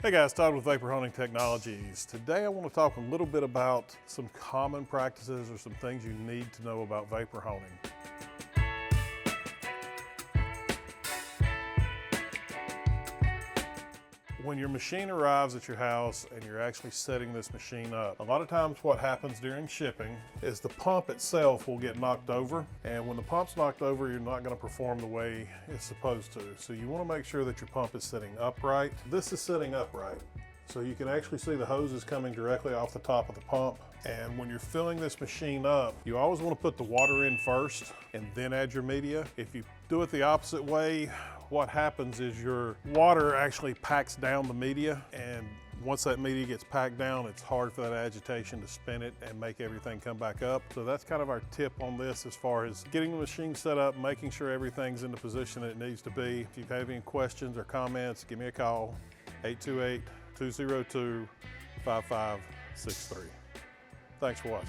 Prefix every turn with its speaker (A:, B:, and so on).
A: Hey guys, Todd with Vapor Hunting Technologies. Today I want to talk a little bit about some common practices or some things you need to know about vapor hunting. When your machine arrives at your house and you're actually setting this machine up, a lot of times what happens during shipping is the pump itself will get knocked over, and when the pump's knocked over, you're not going to perform the way it's supposed to. So you want to make sure that your pump is sitting upright. This is sitting upright. So you can actually see the hoses coming directly off the top of the pump. And when you're filling this machine up, you always want to put the water in first and then add your media. If you do it the opposite way, what happens is your water actually packs down the media, and once that media gets packed down, it's hard for that agitation to spin it and make everything come back up. So that's kind of our tip on this as far as getting the machine set up, making sure everything's in the position it needs to be. If you have any questions or comments, give me a call, 828-202-5563. Thanks for watching.